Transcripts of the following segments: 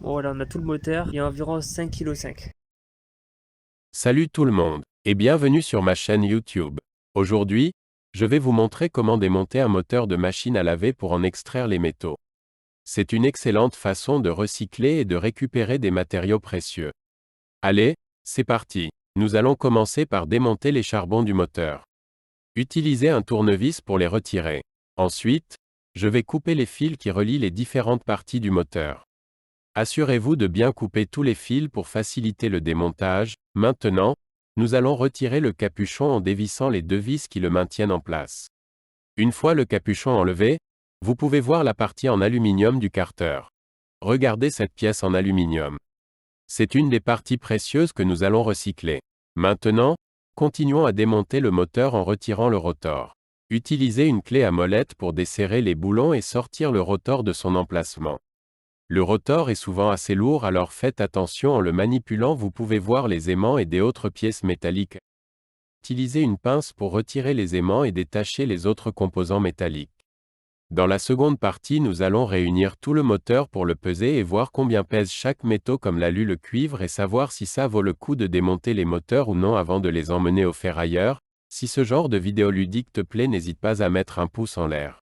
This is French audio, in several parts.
Voilà, on a tout le moteur, il y a environ 5,5 kg. Salut tout le monde, et bienvenue sur ma chaîne YouTube. Aujourd'hui, je vais vous montrer comment démonter un moteur de machine à laver pour en extraire les métaux. C'est une excellente façon de recycler et de récupérer des matériaux précieux. Allez, c'est parti. Nous allons commencer par démonter les charbons du moteur. Utilisez un tournevis pour les retirer. Ensuite, je vais couper les fils qui relient les différentes parties du moteur. Assurez-vous de bien couper tous les fils pour faciliter le démontage. Maintenant, nous allons retirer le capuchon en dévissant les deux vis qui le maintiennent en place. Une fois le capuchon enlevé, vous pouvez voir la partie en aluminium du carter. Regardez cette pièce en aluminium. C'est une des parties précieuses que nous allons recycler. Maintenant, continuons à démonter le moteur en retirant le rotor. Utilisez une clé à molette pour desserrer les boulons et sortir le rotor de son emplacement. Le rotor est souvent assez lourd, alors faites attention en le manipulant. Vous pouvez voir les aimants et des autres pièces métalliques. Utilisez une pince pour retirer les aimants et détacher les autres composants métalliques. Dans la seconde partie, nous allons réunir tout le moteur pour le peser et voir combien pèse chaque métaux comme l'alu, le cuivre, et savoir si ça vaut le coup de démonter les moteurs ou non avant de les emmener au ferrailleur. Si ce genre de vidéo ludique te plaît, n'hésite pas à mettre un pouce en l'air.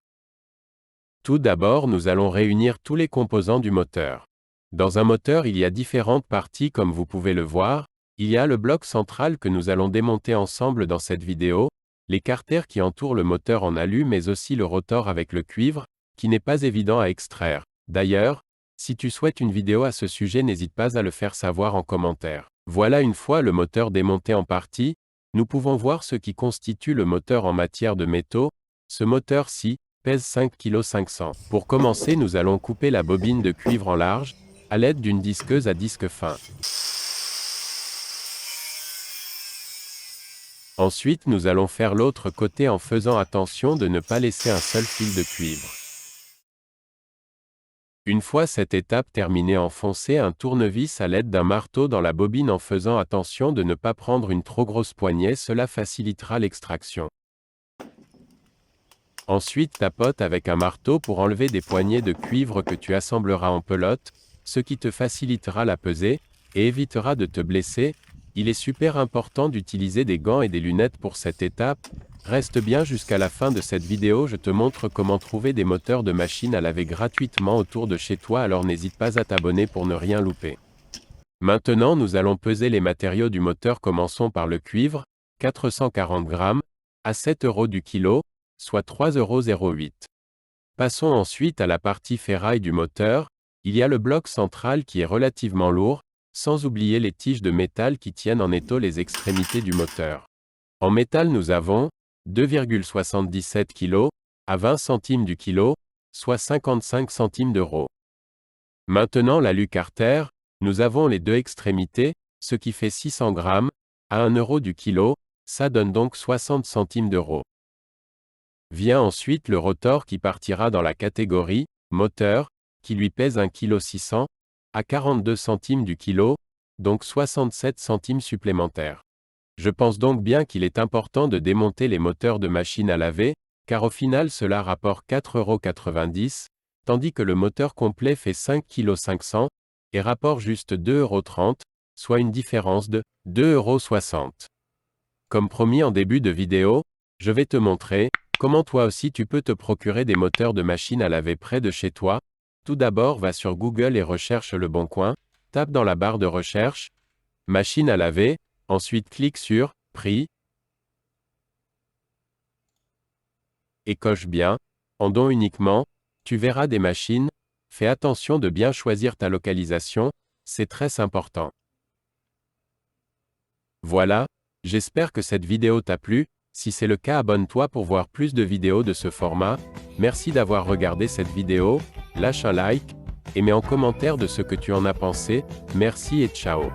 Tout d'abord, nous allons réunir tous les composants du moteur. Dans un moteur, il y a différentes parties comme vous pouvez le voir. Il y a le bloc central que nous allons démonter ensemble dans cette vidéo, les carters qui entourent le moteur en alu, mais aussi le rotor avec le cuivre, qui n'est pas évident à extraire. D'ailleurs, si tu souhaites une vidéo à ce sujet, n'hésite pas à le faire savoir en commentaire. Voilà, une fois le moteur démonté en partie, nous pouvons voir ce qui constitue le moteur en matière de métaux. Ce moteur-ci pèse 5,5 kg. Pour commencer, nous allons couper la bobine de cuivre en large, à l'aide d'une disqueuse à disque fin. Ensuite, nous allons faire l'autre côté en faisant attention de ne pas laisser un seul fil de cuivre. Une fois cette étape terminée, enfoncez un tournevis à l'aide d'un marteau dans la bobine en faisant attention de ne pas prendre une trop grosse poignée, cela facilitera l'extraction. Ensuite, tapote avec un marteau pour enlever des poignées de cuivre que tu assembleras en pelote, ce qui te facilitera la pesée et évitera de te blesser. Il est super important d'utiliser des gants et des lunettes pour cette étape. Reste bien jusqu'à la fin de cette vidéo, je te montre comment trouver des moteurs de machine à laver gratuitement autour de chez toi, alors n'hésite pas à t'abonner pour ne rien louper. Maintenant, nous allons peser les matériaux du moteur. Commençons par le cuivre, 440 grammes, à 7 € du kilo, soit 3,08 €. Passons ensuite à la partie ferraille du moteur. Il y a le bloc central qui est relativement lourd, sans oublier les tiges de métal qui tiennent en étau les extrémités du moteur. En métal, nous avons 2,77 kg à 20 centimes du kilo, soit 55 centimes d'euros. Maintenant, l'alu carter, nous avons les deux extrémités, ce qui fait 600 grammes, à 1 € du kilo, ça donne donc 60 centimes d'euros. Vient ensuite le rotor qui partira dans la catégorie moteur, qui lui pèse 1,6 kg, à 42 centimes du kilo, donc 67 centimes supplémentaires. Je pense donc bien qu'il est important de démonter les moteurs de machine à laver, car au final cela rapporte 4,90 €, tandis que le moteur complet fait 5,5 kg et rapporte juste 2,30 €, soit une différence de 2,60 €. Comme promis en début de vidéo, je vais te montrer comment toi aussi tu peux te procurer des moteurs de machine à laver près de chez toi. Tout d'abord, va sur Google et recherche Le Bon Coin, tape dans la barre de recherche « machine à laver », ensuite clique sur « prix » et coche bien « en don uniquement », tu verras des machines. Fais attention de bien choisir ta localisation, c'est très important. Voilà, j'espère que cette vidéo t'a plu. Si c'est le cas, abonne-toi pour voir plus de vidéos de ce format. Merci d'avoir regardé cette vidéo, lâche un like, et mets en commentaire de ce que tu en as pensé. Merci et ciao.